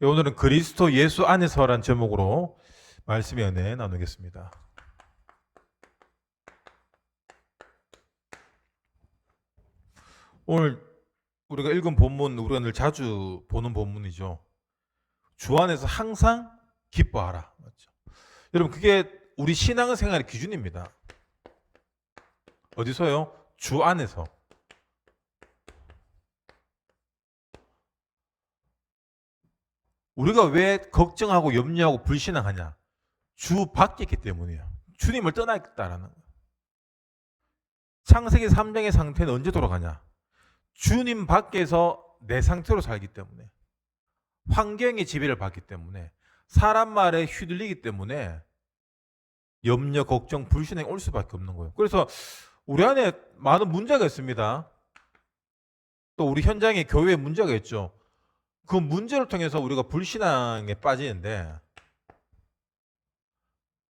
오늘은 그리스도 예수 안에서란 제목으로 말씀의 은혜 나누겠습니다. 오늘 우리가 읽은 본문, 우리가 늘 자주 보는 본문이죠. 주 안에서 항상 기뻐하라. 맞죠? 여러분, 그게 우리 신앙생활의 기준입니다. 어디서요? 주 안에서. 우리가 왜 걱정하고 염려하고 불신앙하냐? 주 밖에 있기 때문이에요. 주님을 떠나겠다라는 거예요. 창세기 3장의 상태는 언제 돌아가냐? 주님 밖에서 내 상태로 살기 때문에, 환경의 지배를 받기 때문에, 사람 말에 휘둘리기 때문에 염려, 걱정, 불신앙이 올 수밖에 없는 거예요. 그래서 우리 안에 많은 문제가 있습니다. 또 우리 현장에 교회에 문제가 있죠. 그 문제를 통해서 우리가 불신앙에 빠지는데,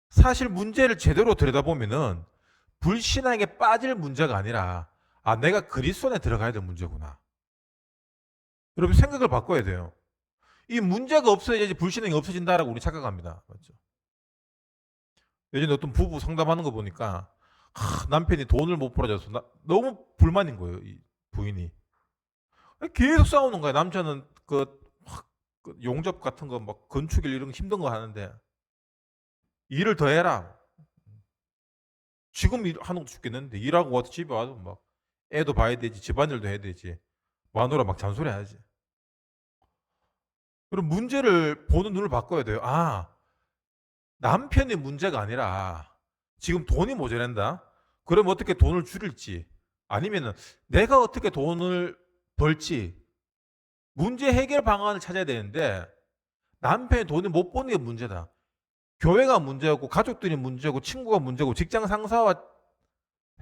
사실 문제를 제대로 들여다보면은 불신앙에 빠질 문제가 아니라, 내가 그리스도 안에 들어가야 될 문제구나. 여러분, 생각을 바꿔야 돼요. 이 문제가 없어야지 불신앙이 없어진다라고 우리 착각합니다. 맞죠? 예전에 어떤 부부 상담하는 거 보니까 남편이 돈을 못 벌어줘서 너무 불만인 거예요. 이 부인이 계속 싸우는 거야. 남자는 그 용접 같은 거 막 건축일 이런 거 힘든 거 하는데 일을 더 해라. 지금 일하는 것도 죽겠는데 일하고 와서 집에 와서 막 애도 봐야 되지, 집안일도 해야 되지, 마누라 막 잔소리 해야지. 그럼 문제를 보는 눈을 바꿔야 돼요. 남편의 문제가 아니라 지금 돈이 모자란다. 그럼 어떻게 돈을 줄일지, 아니면은 내가 어떻게 돈을 벌지, 문제 해결 방안을 찾아야 되는데 남편이 돈을 못 버는 게 문제다. 교회가 문제고 가족들이 문제고 친구가 문제고 직장 상사와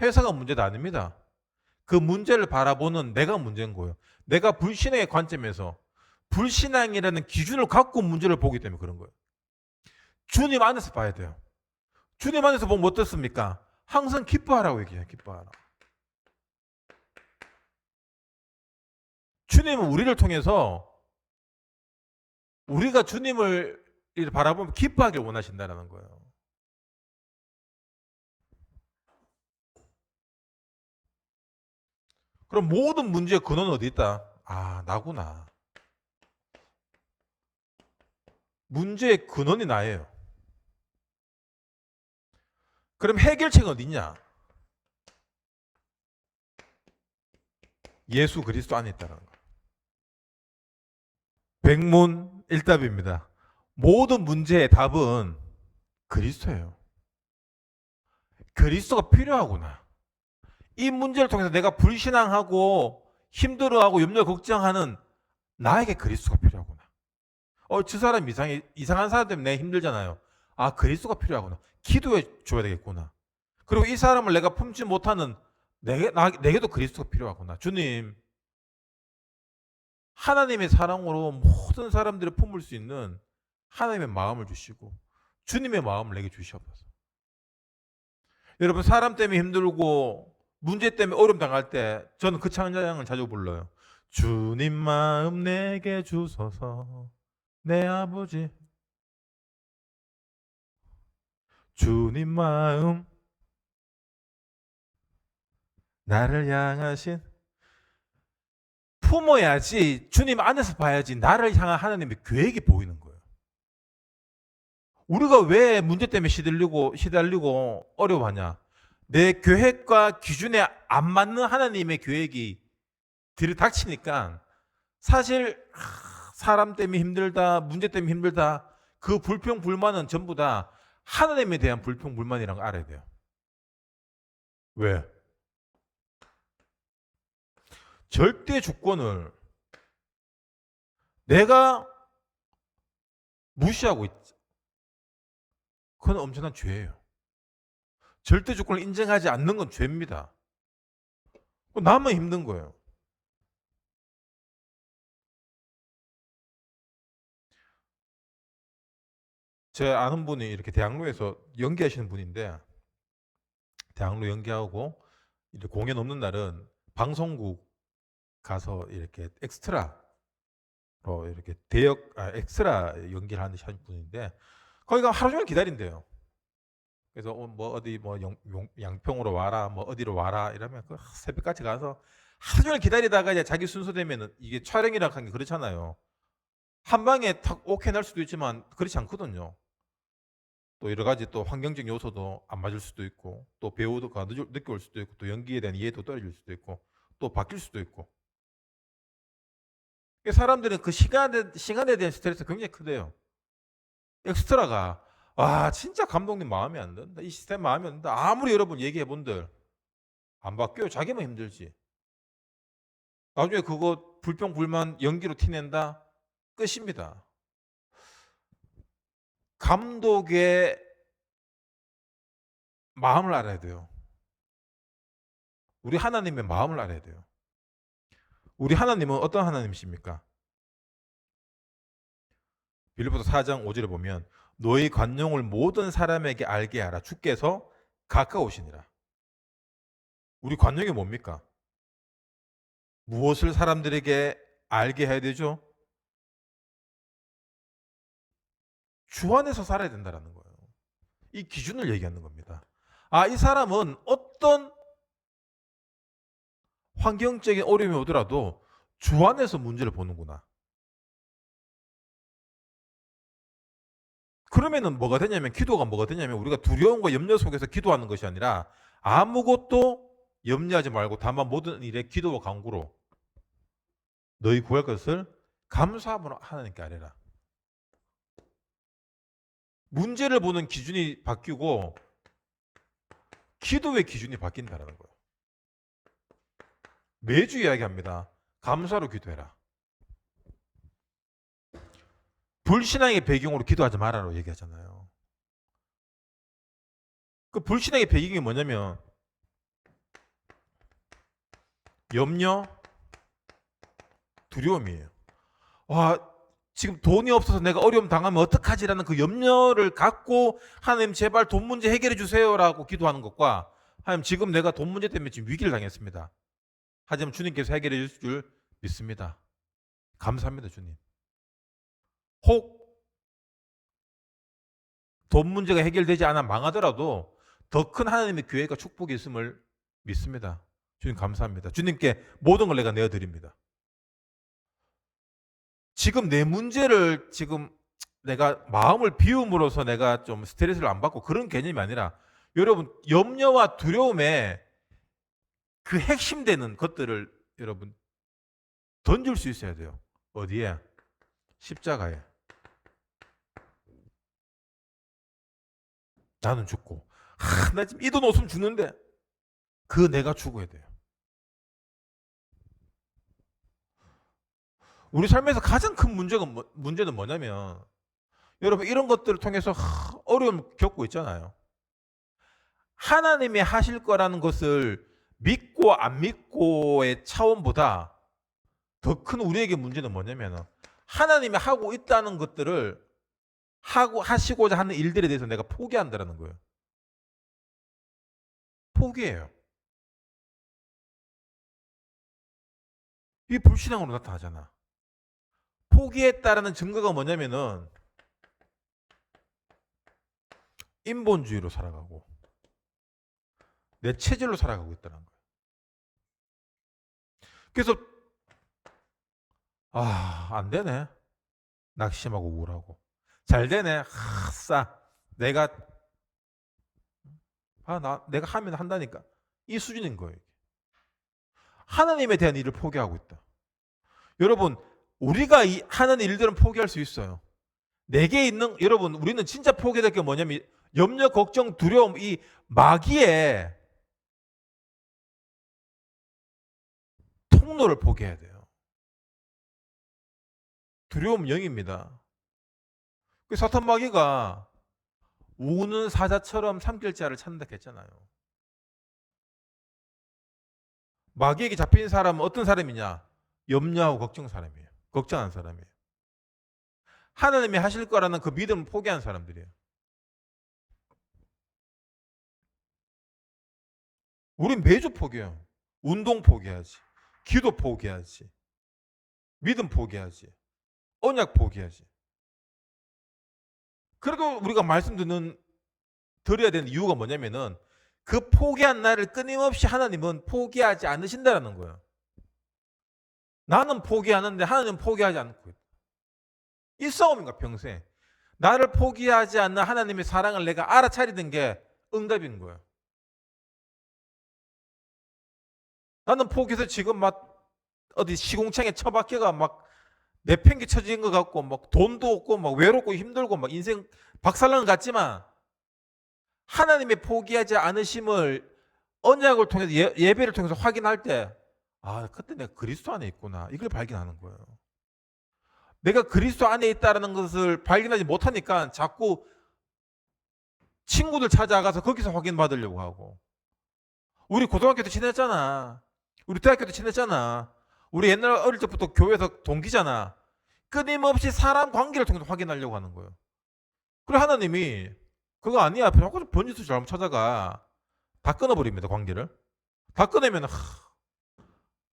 회사가 문제도 아닙니다. 그 문제를 바라보는 내가 문제인 거예요. 내가 불신앙의 관점에서 불신앙이라는 기준을 갖고 문제를 보기 때문에 그런 거예요. 주님 안에서 봐야 돼요. 주님 안에서 보면 어떻습니까? 항상 기뻐하라고 얘기해요. 기뻐하라. 주님은 우리를 통해서 우리가 주님을 바라보면 기뻐하길 원하신다는 거예요. 그럼 모든 문제의 근원은 어디 있다? 나구나. 문제의 근원이 나예요. 그럼 해결책은 어디 있냐? 예수 그리스도 안에 있다는 거예요. 백문일답입니다. 모든 문제의 답은 그리스도예요. 그리스도가 필요하구나. 이 문제를 통해서 내가 불신앙하고 힘들어하고 염려 걱정하는 나에게 그리스도가 필요하구나. 저 사람 이상한 사람 때문에 내가 힘들잖아요. 그리스도가 필요하구나. 기도해 줘야 되겠구나. 그리고 이 사람을 내가 품지 못하는 내게도 그리스도가 필요하구나. 주님, 하나님의 사랑으로 모든 사람들을 품을 수 있는 하나님의 마음을 주시고 주님의 마음을 내게 주시옵소서. 여러분, 사람 때문에 힘들고 문제 때문에 어려움 당할 때 저는 그 찬양을 자주 불러요. 주님 마음 내게 주소서 내 아버지. 주님 마음 나를 향하신, 품어야지, 주님 안에서 봐야지 나를 향한 하나님의 계획이 보이는 거예요. 우리가 왜 문제 때문에 시달리고 어려워하냐? 내 계획과 기준에 안 맞는 하나님의 계획이 들이닥치니까 사실 사람 때문에 힘들다, 문제 때문에 힘들다, 그 불평 불만은 전부 다 하나님에 대한 불평 불만이라는 걸 알아야 돼요. 왜? 절대 주권을 내가 무시하고 있지. 그건 엄청난 죄예요. 절대 주권을 인정하지 않는 건 죄입니다. 나만 힘든 거예요. 제 아는 분이 이렇게 대학로에서 연기하시는 분인데, 대학로 연기하고 이제 공연 없는 날은 방송국 가서 이렇게 엑스트라 이렇게 엑스트라 연기를 하는 분인데 거기가 하루 종일 기다린대요. 그래서 뭐 어디 뭐 양평으로 와라, 뭐 어디로 와라 이러면 그 새벽까지 가서 하루 종일 기다리다가 이제 자기 순서 되면은 이게 촬영이라 하는 게 그렇잖아요. 한 방에 탁 오케이 날 수도 있지만 그렇지 않거든요. 또 여러 가지 또 환경적 요소도 안 맞을 수도 있고 또 배우가 늦게 올 수도 있고 또 연기에 대한 이해도 떨어질 수도 있고 또 바뀔 수도 있고 사람들은 그 시간에 대한 스트레스가 굉장히 크대요. 엑스트라가 와 진짜 감독님 마음에 안 든다. 이 시스템 마음에 안 든다. 아무리 여러분 얘기해 본들 안 바뀌어요. 자기만 힘들지. 나중에 그거 불평 불만 연기로 티낸다. 끝입니다. 감독의 마음을 알아야 돼요. 우리 하나님의 마음을 알아야 돼요. 우리 하나님은 어떤 하나님이십니까? 빌립보서 4장 5절에 보면 너희 관용을 모든 사람에게 알게 하라. 주께서 가까우시니라. 우리 관용이 뭡니까? 무엇을 사람들에게 알게 해야 되죠? 주 안에서 살아야 된다는 거예요. 이 기준을 얘기하는 겁니다. 아, 이 사람은 어떤 환경적인 어려움이 오더라도 주 안에서 문제를 보는구나. 그러면은 뭐가 되냐면 기도가 뭐가 되냐면 우리가 두려움과 염려 속에서 기도하는 것이 아니라 아무것도 염려하지 말고 다만 모든 일에 기도와 간구로 너희 구할 것을 감사함으로 하나님께 아뢰라. 문제를 보는 기준이 바뀌고 기도의 기준이 바뀐다는 거예요. 매주 이야기합니다. 감사로 기도해라. 불신앙의 배경으로 기도하지 말아라고 얘기하잖아요. 그 불신앙의 배경이 뭐냐면 염려, 두려움이에요. 와, 지금 돈이 없어서 내가 어려움 당하면 어떡하지라는 그 염려를 갖고 하나님 제발 돈 문제 해결해 주세요라고 기도하는 것과 하나님 지금 내가 돈 문제 때문에 지금 위기를 당했습니다. 하지만 주님께서 해결해 주실 줄 믿습니다. 감사합니다, 주님. 혹 돈 문제가 해결되지 않아 망하더라도 더 큰 하나님의 교회가 축복이 있음을 믿습니다. 주님 감사합니다. 주님께 모든 걸 내가 내어드립니다. 지금 내 문제를 지금 내가 마음을 비움으로써 내가 좀 스트레스를 안 받고 그런 개념이 아니라 여러분 염려와 두려움에 그 핵심 되는 것들을 여러분 던질 수 있어야 돼요. 어디에? 십자가에. 나는 죽고 나 지금 이 돈 없으면 죽는데 그 내가 죽어야 돼요. 우리 삶에서 가장 큰 문제는 뭐냐면 여러분 이런 것들을 통해서 어려움 겪고 있잖아요. 하나님이 하실 거라는 것을 믿고 안 믿고의 차원보다 더 큰 우리에게 문제는 뭐냐면 하나님이 하고 있다는 것들을 하시고자 하는 일들에 대해서 내가 포기한다는 거예요. 포기해요. 이게 불신앙으로 나타나잖아. 포기했다라는 증거가 뭐냐면은 인본주의로 살아가고 내 체질로 살아가고 있다는 거예요. 그래서 안 되네. 낙심하고 우울하고. 잘 되네. 내가 내가 하면 한다니까. 이 수준인 거예요. 하나님에 대한 일을 포기하고 있다. 여러분, 우리가 하는 일들은 포기할 수 있어요. 내게 있는 여러분, 우리는 진짜 포기될 게 뭐냐면 염려, 걱정, 두려움 이 마귀의 통로를 포기해야 돼요. 두려움 0입니다. 그 사탄 마귀가 우는 사자처럼 삼킬 자를 찾는다 했잖아요. 마귀에게 잡힌 사람은 어떤 사람이냐? 염려하고 걱정 사람이에요. 걱정한 사람이에요. 하나님이 하실 거라는 그 믿음을 포기한 사람들이에요. 우린 매주 포기해요. 운동 포기하지. 기도 포기하지. 믿음 포기하지. 언약 포기하지. 그래도 우리가 드려야 되는 이유가 뭐냐면은 그 포기한 나를 끊임없이 하나님은 포기하지 않으신다라는 거예요. 나는 포기하는데 하나님은 포기하지 않고 있다. 이 싸움인가 평생. 나를 포기하지 않는 하나님의 사랑을 내가 알아차리는 게 응답인 거예요. 나는 포기해서 지금 막 어디 시궁창에 처박혀가 막 내팽개 쳐진 것 같고 막 돈도 없고 막 외롭고 힘들고 막 인생 박살난 것 같지만 하나님의 포기하지 않으심을 언약을 통해서 예배를 통해서 확인할 때 그때 내가 그리스도 안에 있구나. 이걸 발견하는 거예요. 내가 그리스도 안에 있다는 것을 발견하지 못하니까 자꾸 친구들 찾아가서 거기서 확인받으려고 하고 우리 고등학교 때 친했잖아. 우리 대학교 때 친했잖아. 우리 옛날 어릴 때부터 교회에서 동기잖아. 끊임없이 사람 관계를 통해서 확인하려고 하는 거예요. 그래 하나님이 그거 아니야. 자꾸 번지수 잘못 찾아가. 다 끊어버립니다. 관계를. 다 끊으면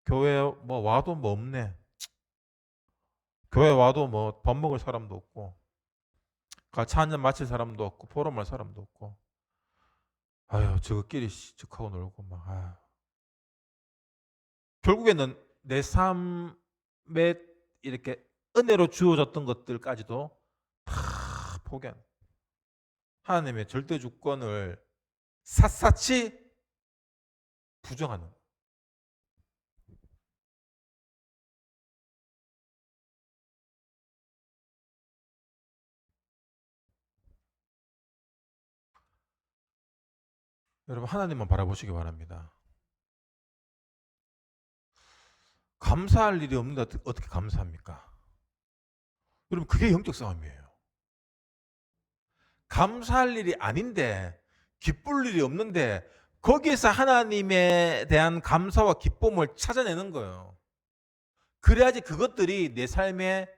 교회 뭐 와도 뭐 없네. 교회 와도 뭐 밥 먹을 사람도 없고 같이 한잔 마칠 사람도 없고 포럼할 사람도 없고 아유 저거끼리 시적하고 놀고 막 아유. 결국에는 내 삶에 이렇게 은혜로 주어졌던 것들까지도 다 포기한 하나님의 절대 주권을 샅샅이 부정하는 여러분 하나님만 바라보시기 바랍니다. 감사할 일이 없는데 어떻게 감사합니까? 여러분 그게 영적 싸움이에요. 감사할 일이 아닌데 기쁠 일이 없는데 거기에서 하나님에 대한 감사와 기쁨을 찾아내는 거예요. 그래야지 그것들이 내 삶에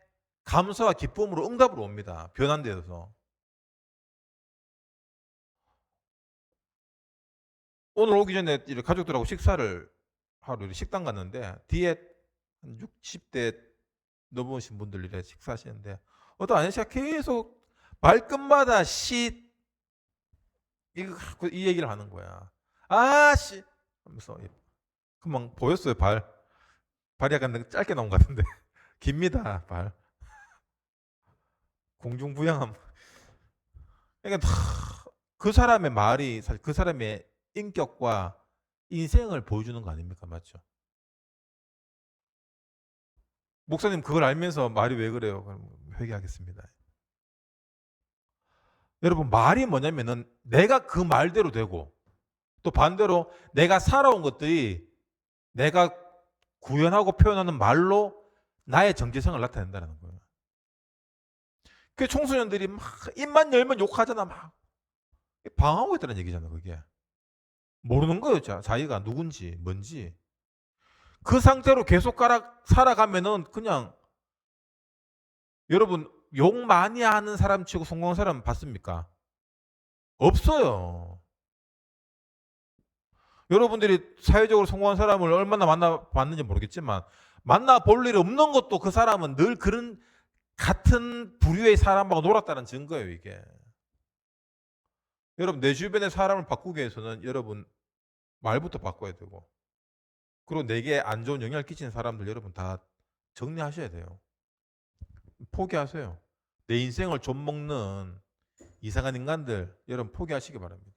감사와 기쁨으로 응답으로 옵니다. 변환되어서. 오늘 오기 전에 가족들하고 식사를 하러 식당 갔는데 뒤에 한 60대 넘으신 분들 식사하시는데 어떤 아저씨가 계속 말끝마다 이 얘기를 하는 거야. 아씨 하면서 금방 보였어요. 발이 약간 짧게 나온 것 같은데 깁니다. 발 공중부양함. 그러니까 그 사람의 말이 사실 그 사람의 인격과 인생을 보여주는 거 아닙니까? 맞죠? 목사님 그걸 알면서 말이 왜 그래요? 그럼 회개하겠습니다. 여러분 말이 뭐냐면은 내가 그 말대로 되고 또 반대로 내가 살아온 것들이 내가 구현하고 표현하는 말로 나의 정체성을 나타낸다는 거예요. 그 청소년들이 막 입만 열면 욕하잖아. 막 방황하고 있다는 얘기잖아. 그게 모르는 거예요. 자기가 누군지 뭔지. 그 상태로 계속 살아가면은 그냥 여러분 욕 많이 하는 사람 치고 성공한 사람 봤습니까? 없어요. 여러분들이 사회적으로 성공한 사람을 얼마나 만나봤는지 모르겠지만 만나볼 일이 없는 것도 그 사람은 늘 그런 같은 부류의 사람하고 놀았다는 증거예요. 이게. 여러분 내 주변의 사람을 바꾸기 위해서는 여러분 말부터 바꿔야 되고 그리고 내게 안 좋은 영향을 끼치는 사람들 여러분 다 정리하셔야 돼요. 포기하세요. 내 인생을 좀먹는 이상한 인간들 여러분 포기하시기 바랍니다.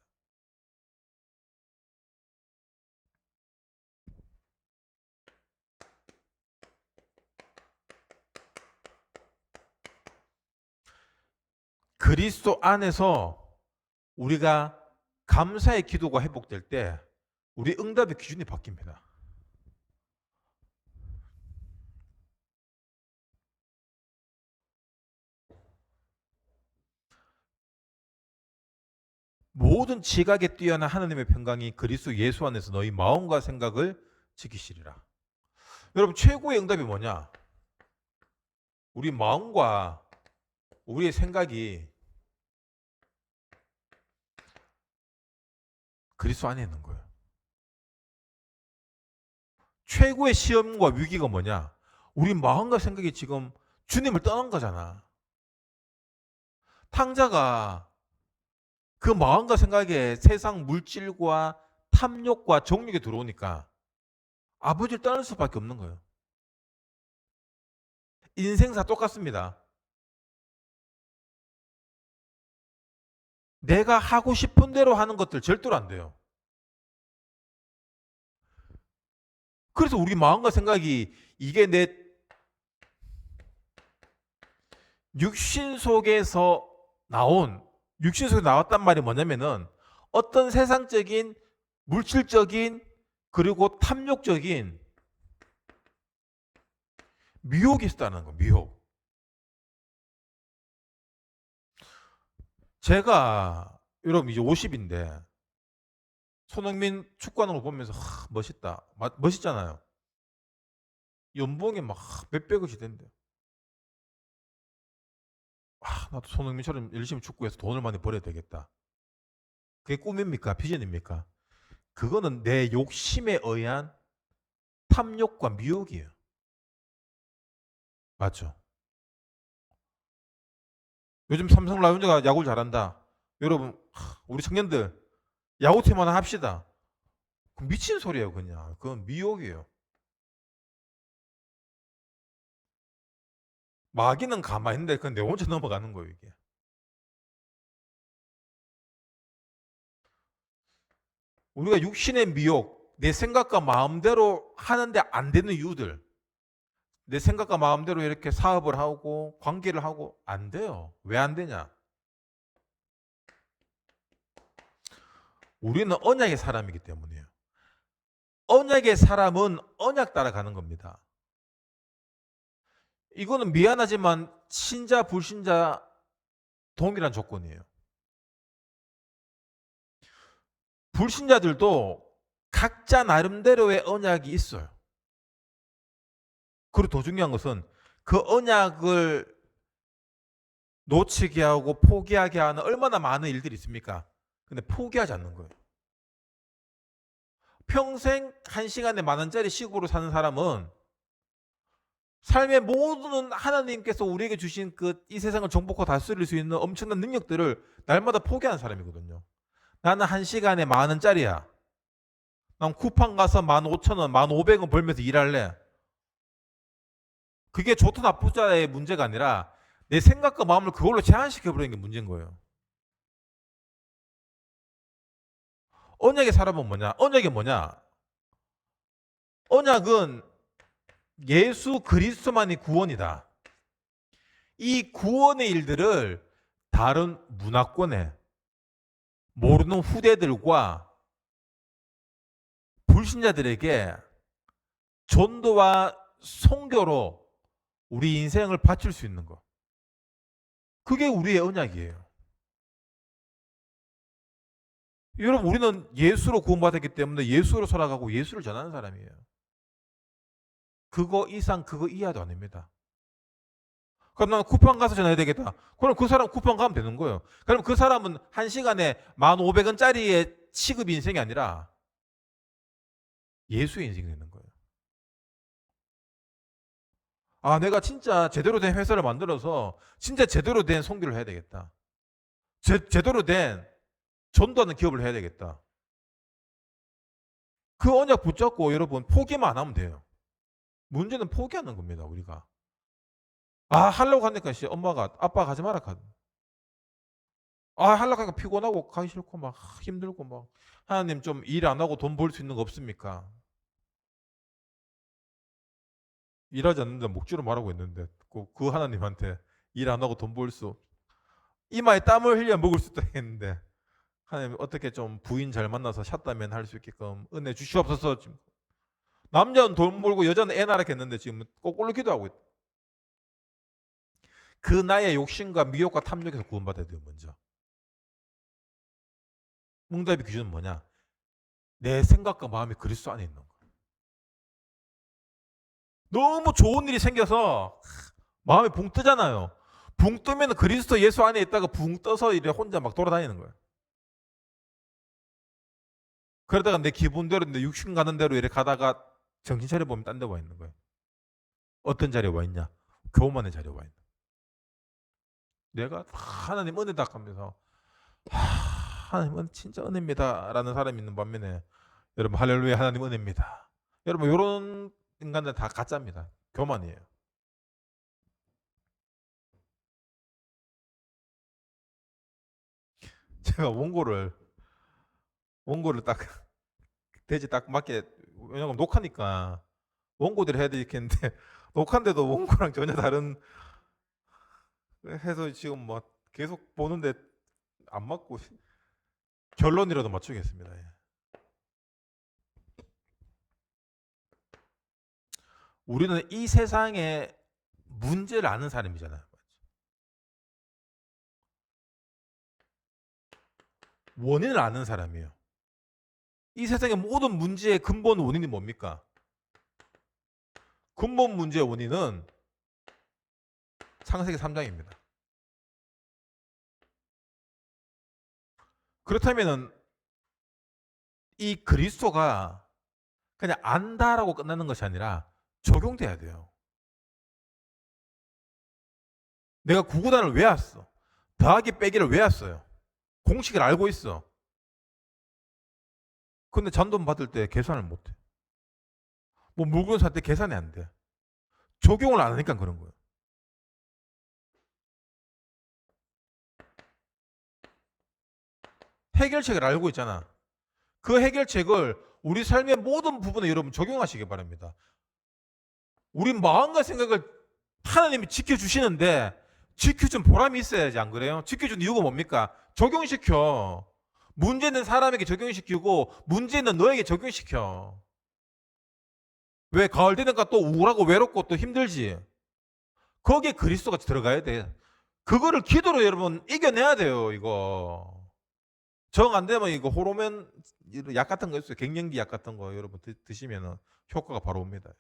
그리스도 안에서 우리가 감사의 기도가 회복될 때 우리 응답의 기준이 바뀝니다. 모든 지각에 뛰어난 하나님의 평강이 그리스도 예수 안에서 너희 마음과 생각을 지키시리라. 여러분 최고의 응답이 뭐냐? 우리 마음과 우리의 생각이 그리스도 안에 있는 거예요. 최고의 시험과 위기가 뭐냐? 우리 마음과 생각이 지금 주님을 떠난 거잖아. 탕자가 그 마음과 생각에 세상 물질과 탐욕과 정욕에 들어오니까 아버지를 떠날 수밖에 없는 거예요. 인생사 똑같습니다. 내가 하고 싶은 대로 하는 것들 절대로 안 돼요. 그래서 우리 마음과 생각이 이게 내 육신 속에서 나왔단 말이 뭐냐면은 어떤 세상적인 물질적인 그리고 탐욕적인 미혹이 있었다는 거, 미혹. 제가 여러분 이제 50인데 손흥민 축구하는 걸 보면서 멋있다. 멋있잖아요. 연봉이 막 몇백억이 된대. 나도 손흥민처럼 열심히 축구해서 돈을 많이 벌어야 되겠다. 그게 꿈입니까? 비전입니까? 그거는 내 욕심에 의한 탐욕과 미혹이에요. 맞죠? 요즘 삼성 라이온즈가 야구를 잘한다. 여러분, 우리 청년들 야구팀 하나 합시다. 미친 소리예요, 그냥. 그건 미혹이에요. 마귀는 가만히 있는데 그건 내 혼자 넘어가는 거예요, 이게. 우리가 육신의 미혹, 내 생각과 마음대로 하는데 안 되는 이유들. 내 생각과 마음대로 이렇게 사업을 하고 관계를 하고 안 돼요. 왜 안 되냐? 우리는 언약의 사람이기 때문이에요. 언약의 사람은 언약 따라가는 겁니다. 이거는 미안하지만 신자 불신자 동일한 조건이에요. 불신자들도 각자 나름대로의 언약이 있어요. 그리고 더 중요한 것은 그 언약을 놓치게 하고 포기하게 하는 얼마나 많은 일들이 있습니까? 근데 포기하지 않는 거예요. 평생 1시간에 10,000원짜리 시급으로 사는 사람은 삶의 모든 하나님께서 우리에게 주신 그 이 세상을 정복하고 다스릴 수 있는 엄청난 능력들을 날마다 포기하는 사람이거든요. 나는 1시간에 10,000원짜리야. 난 쿠팡 가서 15,000원, 1,500원 벌면서 일할래. 그게 좋다 나쁘다의 문제가 아니라 내 생각과 마음을 그걸로 제한시켜버리는 게 문제인 거예요. 언약의 사람은 뭐냐? 언약이 뭐냐? 언약은 예수 그리스도만이 구원이다. 이 구원의 일들을 다른 문화권에 모르는 후대들과 불신자들에게 전도와 선교로 우리 인생을 바칠 수 있는 것. 그게 우리의 언약이에요. 여러분, 우리는 예수로 구원받았기 때문에 예수로 살아가고 예수를 전하는 사람이에요. 그거 이상 그거 이하도 아닙니다. 그럼 난 쿠팡 가서 전화해야 되겠다. 그럼 그 사람 쿠팡 가면 되는 거예요. 그럼 그 사람은 1시간에 1,500원짜리의 시급 인생이 아니라 예수의 인생이 되는 거예요. 내가 진짜 제대로 된 회사를 만들어서 진짜 제대로 된 선교를 해야 되겠다. 제대로 된 전도하는 기업을 해야 되겠다. 그 언약 붙잡고 여러분 포기만 안 하면 돼요. 문제는 포기하는 겁니다, 우리가. 하려고 하니까 엄마가 아빠 가지 마라 카드. 하려고 하니까 피곤하고 가기 싫고 막 힘들고 막 하나님 좀 일 안 하고 돈 벌 수 있는 거 없습니까? 일하지 않는다 목줄을 말하고 있는데 그 하나님한테 일 안 하고 돈 벌 수 이마에 땀을 흘려 먹을 수도 있는데 하나님 어떻게 좀 부인 잘 만나서 샷다면 할 수 있게끔 은혜 주시옵소서. 지금 남자는 돈 벌고 여자는 애 낳았겠는데 지금 거꾸로 기도하고 있다. 그 나의 욕심과 미혹과 탐욕에서 구원받아야 돼요. 먼저 응답의 기준은 뭐냐? 내 생각과 마음이 그리스도 안에 있는 거. 너무 좋은 일이 생겨서 마음이 붕 뜨잖아요. 붕 뜨면 그리스도 예수 안에 있다가 붕 떠서 이래 혼자 막 돌아다니는 거예요. 그러다가 내 기분대로 내 육신 가는 대로 이렇게 가다가 정신 차려 보면 딴 데 와 있는 거예요. 어떤 자리에 와 있냐? 교만의 자리에 와 있는. 내가 하나님 은혜다 하면서 하나님은 진짜 은혜입니다 라는 사람이 있는 반면에 여러분 할렐루야 하나님 은혜입니다. 여러분 이런 인간들 다 가짜입니다. 교만이에요. 제가 원고를 딱 대지 딱 맞게, 왜냐면 녹화니까 원고대로 해야 되겠는데 녹화인데도 원고랑 전혀 다른 해서 지금 뭐 계속 보는데 안 맞고 결론이라도 맞추겠습니다. 예. 우리는 이 세상의 문제를 아는 사람이잖아요. 원인을 아는 사람이에요. 이 세상의 모든 문제의 근본 원인이 뭡니까? 근본 문제의 원인은 창세기 3장입니다. 그렇다면은 이 그리스도가 그냥 안다라고 끝나는 것이 아니라 적용돼야 돼요. 내가 구구단을 왜 왔어? 더하기 빼기를 왜 왔어요? 공식을 알고 있어. 근데 잔돈 받을 때 계산을 못 해. 뭐 물건 살 때 계산이 안 돼. 적용을 안 하니까 그런 거예요. 해결책을 알고 있잖아. 그 해결책을 우리 삶의 모든 부분에 여러분 적용하시기 바랍니다. 우리 마음과 생각을 하나님이 지켜주시는데 지켜준 보람이 있어야지, 안 그래요? 지켜준 이유가 뭡니까? 적용시켜. 문제 있는 사람에게 적용시키고 문제 있는 너에게 적용시켜. 왜 가을 되니까 또 우울하고 외롭고 또 힘들지? 거기에 그리스도가 들어가야 돼. 그거를 기도로 여러분 이겨내야 돼요, 이거. 정 안 되면 이거 호르몬 약 같은 거 있어요. 갱년기 약 같은 거 여러분 드시면 효과가 바로 옵니다.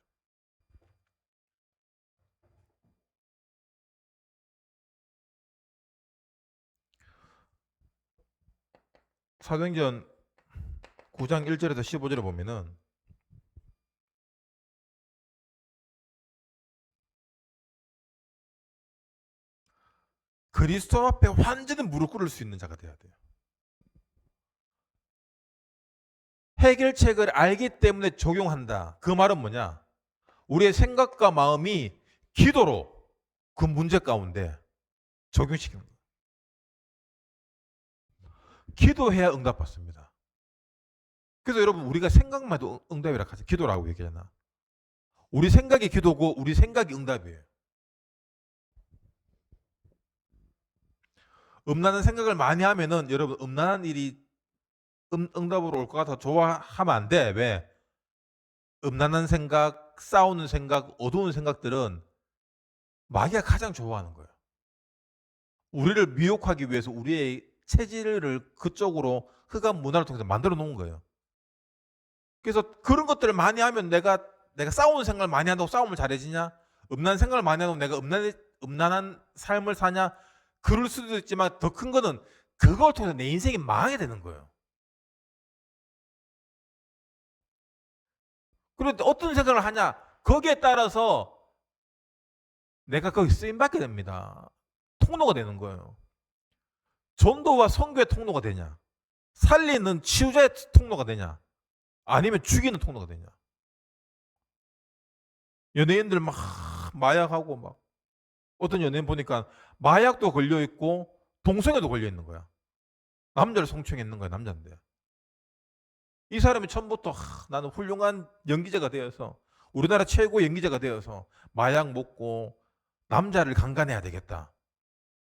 사도행전 9장 1절에서 15절에 보면은 그리스도 앞에 완전히 무릎 꿇을 수 있는 자가 돼야 돼요. 해결책을 알기 때문에 적용한다. 그 말은 뭐냐? 우리의 생각과 마음이 기도로 그 문제 가운데 적용시키는 거예요. 기도해야 응답받습니다. 그래서 여러분 우리가 생각만 해도 응답이라 하죠. 기도라고 얘기하잖아. 우리 생각이 기도고 우리 생각이 응답이에요. 음란한 생각을 많이 하면은 여러분 음란한 일이 응답으로 올 것 같아 좋아하면 안 돼. 왜? 음란한 생각, 싸우는 생각, 어두운 생각들은 마귀가 가장 좋아하는 거예요. 우리를 미혹하기 위해서 우리의 체질을 그쪽으로 흑암 문화를 통해서 만들어 놓은 거예요. 그래서 그런 것들을 많이 하면 내가 싸우는 생각을 많이 한다고 싸움을 잘해지냐? 음란한 생각을 많이 하고 내가 음란한 삶을 사냐? 그럴 수도 있지만 더 큰 거는 그걸 통해서 내 인생이 망하게 되는 거예요. 그런데 어떤 생각을 하냐? 거기에 따라서 내가 거기 쓰임받게 됩니다. 통로가 되는 거예요. 전도와 선교의 통로가 되냐? 살리는 치유자의 통로가 되냐? 아니면 죽이는 통로가 되냐? 연예인들 막 마약하고 막 어떤 연예인 보니까 마약도 걸려 있고 동성애도 걸려 있는 거야. 남자를 성추행했는 거야, 남자인데. 이 사람이 처음부터 나는 훌륭한 연기자가 되어서 우리나라 최고 연기자가 되어서 마약 먹고 남자를 강간해야 되겠다.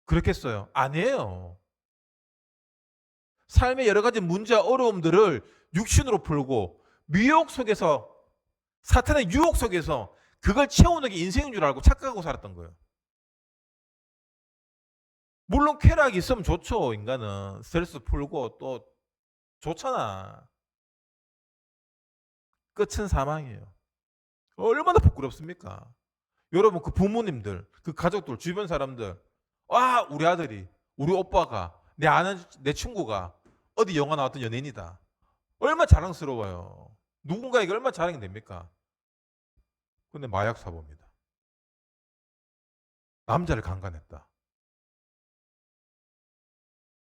그렇겠어요? 아니에요. 삶의 여러 가지 문제와 어려움들을 육신으로 풀고 미혹 속에서 사탄의 유혹 속에서 그걸 채우는 게 인생인 줄 알고 착각하고 살았던 거예요. 물론 쾌락이 있으면 좋죠. 인간은 스트레스 풀고 또 좋잖아. 끝은 사망이에요. 얼마나 부끄럽습니까? 여러분 그 부모님들, 그 가족들, 주변 사람들, 와 우리 아들이, 우리 오빠가, 내 아는 내 친구가 어디 영화 나왔던 연예인이다. 얼마나 자랑스러워요. 누군가에게 얼마나 자랑이 됩니까? 근데 마약 사범입니다. 남자를 강간했다.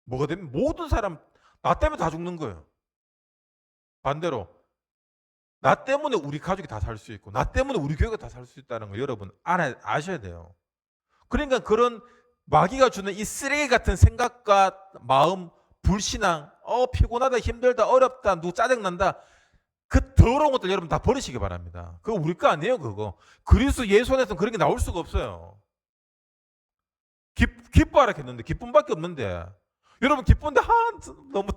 뭐가 되면 모든 사람 나 때문에 다 죽는 거예요. 반대로 나 때문에 우리 가족이 다 살 수 있고 나 때문에 우리 교회가 다 살 수 있다는 거 여러분 아셔야 돼요. 그러니까 그런 마귀가 주는 이 쓰레기 같은 생각과 마음, 불신앙, 피곤하다, 힘들다, 어렵다, 누구 짜증난다, 그 더러운 것들 여러분 다 버리시기 바랍니다. 그거 우리 거 아니에요, 그거. 그리스도 예수 안에서는 그런 게 나올 수가 없어요. 기뻐하라 했는데 기쁨밖에 없는데 여러분 기쁜데 너무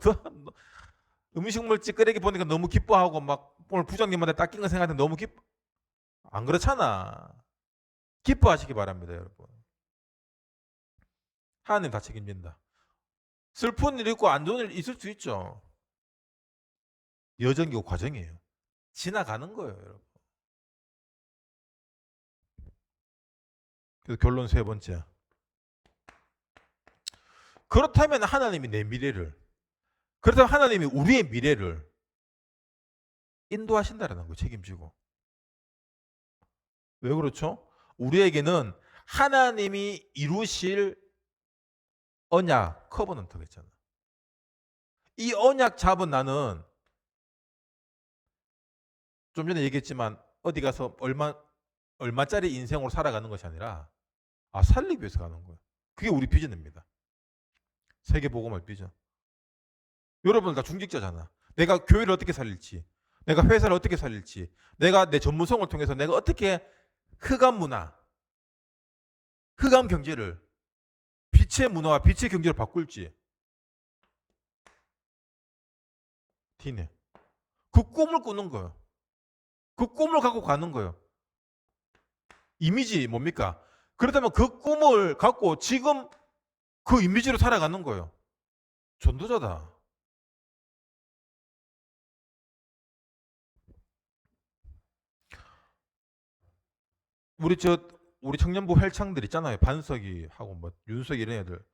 음식물 찌끄레기 보니까 너무 기뻐하고 막 오늘 부장님한테 닦인 거 생각하는데 너무 기뻐. 안 그렇잖아. 기뻐하시기 바랍니다, 여러분. 하나님 다 책임진다. 슬픈 일 있고 안 좋은 일 있을 수 있죠. 여정이고 과정이에요. 지나가는 거예요, 여러분. 그래서 결론 세 번째. 그렇다면 하나님이 내 미래를, 그렇다면 하나님이 우리의 미래를 인도하신다라는 거 책임지고. 왜 그렇죠? 우리에게는 하나님이 이루실 언약 커버넌트가 있잖아. 이 언약 잡은 나는 좀 전에 얘기했지만 어디 가서 얼마짜리 인생으로 살아가는 것이 아니라 살리기 위해서 가는 거예요. 그게 우리 비전입니다. 세계복음할 비전. 여러분 다 중직자잖아. 내가 교회를 어떻게 살릴지, 내가 회사를 어떻게 살릴지, 내가 내 전문성을 통해서 내가 어떻게 흑암 문화, 흑암 경제를 빛의 문화와 빛의 경제로 바꿀지. 티네. 그 꿈을 꾸는 거예요. 그 꿈을 갖고 가는 거예요. 이미지 뭡니까? 그렇다면 그 꿈을 갖고 지금 그 이미지로 살아가는 거예요. 전도자다. 우리 청년부 헬창들 있잖아요. 반석이 하고 뭐 윤석이 이런 애들.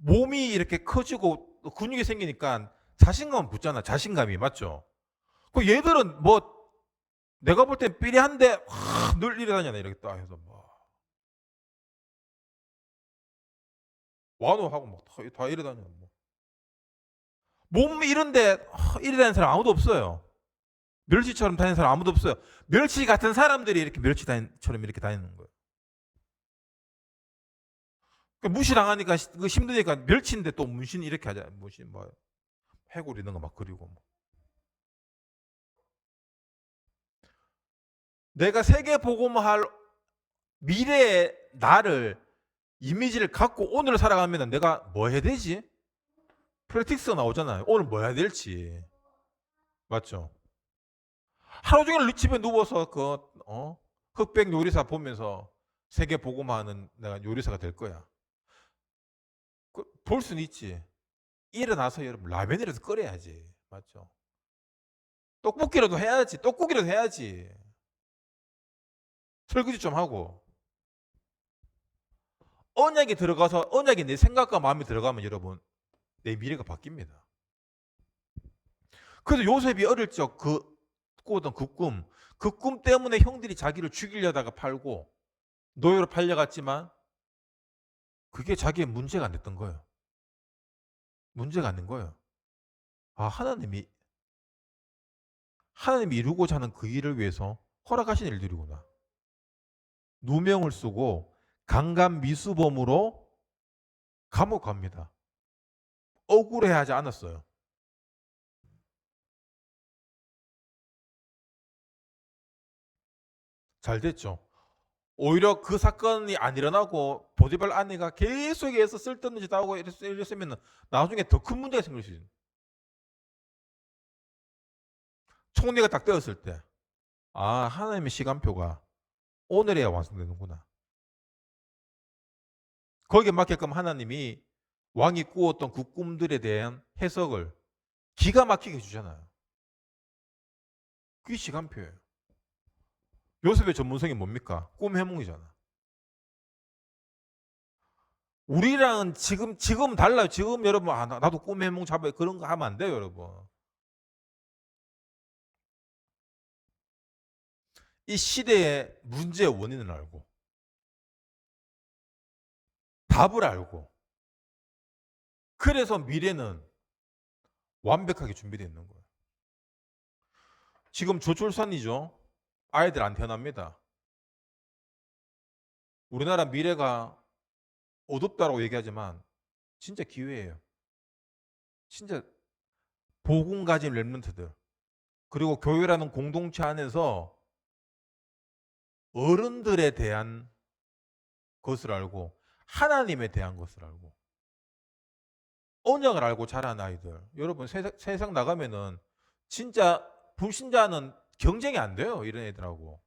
몸이 이렇게 커지고 근육이 생기니까 자신감 붙잖아. 자신감이 맞죠? 그 얘들은 뭐 내가 볼 땐 삐리한데 늘 이래 다녀 이렇게 딱 해서 뭐 완호하고 다 이래 다녀. 뭐. 몸 이런데 이래 다니는 사람 아무도 없어요. 멸치처럼 다니는 사람 아무도 없어요. 멸치 같은 사람들이 이렇게 멸치처럼 이렇게 다니는 거예요. 그러니까 무시당하니까 힘드니까 멸치인데 또 문신 이렇게 하자. 문신 뭐 해골 이런 거 막 그리고 뭐. 내가 세계 복음할 미래의 나를 이미지를 갖고 오늘 살아가면 내가 뭐 해야 되지? 프랙티스가 나오잖아요. 오늘 뭐 해야 될지. 맞죠? 하루 종일 집에 누워서 흑백 요리사 보면서 세계 복음하는 내가 요리사가 될 거야. 볼 수는 있지. 일어나서 여러분 라면이라도 끓여야지. 맞죠? 떡볶이라도 해야지. 떡국이라도 해야지. 설거지 좀 하고. 언약이 들어가서 언약이 내 생각과 마음이 들어가면 여러분 내 미래가 바뀝니다. 그래서 요셉이 어릴 적 꾸었던 그 꿈 때문에 형들이 자기를 죽이려다가 팔고 노예로 팔려갔지만 그게 자기의 문제가 안 됐던 거예요. 문제가 안 된 거예요. 하나님이 이루고자 하는 그 일을 위해서 허락하신 일들이구나. 누명을 쓰고 강간 미수범으로 감옥 갑니다. 억울해하지 않았어요. 잘 됐죠. 오히려 그 사건이 안 일어나고 보디발 아내가 계속해서 쓸데없는 짓 하고 이랬으면 나중에 더 큰 문제가 생길 수 있어요. 총리가 딱 되었을 때 하나님의 시간표가 오늘에야 완성되는구나. 거기에 맞게끔 하나님이 왕이 꾸었던 그 꿈들에 대한 해석을 기가 막히게 해주잖아요. 그게 시간표예요. 요셉의 전문성이 뭡니까? 꿈 해몽이잖아. 우리랑은 지금 달라요. 지금 여러분 나도 꿈 해몽 잡아요. 그런 거 하면 안 돼요, 여러분. 이 시대의 문제의 원인을 알고 답을 알고, 그래서 미래는 완벽하게 준비되어 있는 거예요. 지금 저출산이죠. 아이들 안 태어납니다. 우리나라 미래가 어둡다라고 얘기하지만 진짜 기회예요. 진짜 복음 가진 렘넌트들, 그리고 교회라는 공동체 안에서 어른들에 대한 것을 알고, 하나님에 대한 것을 알고, 언약을 알고 자란 아이들. 여러분 세상 나가면은 진짜 불신자는 경쟁이 안 돼요, 이런 애들하고.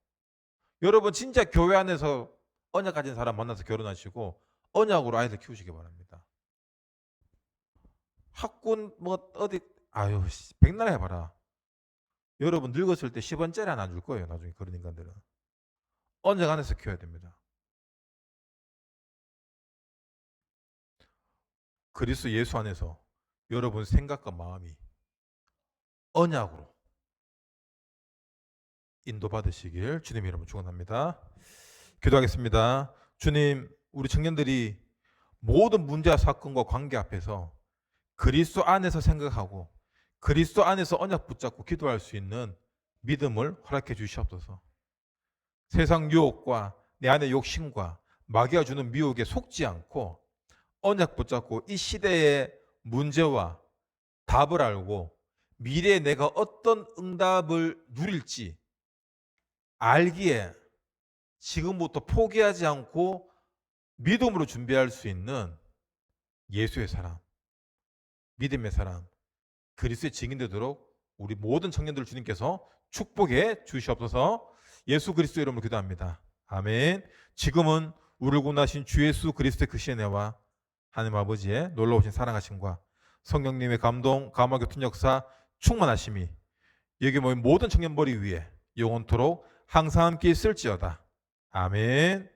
여러분 진짜 교회 안에서 언약 가진 사람 만나서 결혼하시고 언약으로 아이들 키우시기 바랍니다. 학군 뭐 어디 아유 백날 해봐라. 여러분 늙었을 때 10원짜리 하나 줄 거예요, 나중에. 그런 인간들은 언약 안에서 키워야 됩니다. 그리스도 예수 안에서 여러분 생각과 마음이 언약으로 인도받으시길 주님 이름으로 축원합니다. 기도하겠습니다. 주님, 우리 청년들이 모든 문제와 사건과 관계 앞에서 그리스도 안에서 생각하고 그리스도 안에서 언약 붙잡고 기도할 수 있는 믿음을 허락해 주시옵소서. 세상 유혹과 내 안의 욕심과 마귀가 주는 미혹에 속지 않고 언약 붙잡고 이 시대의 문제와 답을 알고 미래에 내가 어떤 응답을 누릴지 알기에 지금부터 포기하지 않고 믿음으로 준비할 수 있는 예수의 사람, 믿음의 사람, 그리스도의 증인 되도록 우리 모든 청년들 주님께서 축복해 주시옵소서. 예수 그리스도 이름으로 기도합니다. 아멘. 지금은 우리를 구원하신 주 예수 그리스도의 그 은혜와 하나님 아버지의 놀라우신 사랑하심과 성령님의 감동, 감화, 교통 역사, 충만하심이 여기 모인 모든 청년머리 위에 영원토록 항상 함께 있을지어다. 아멘.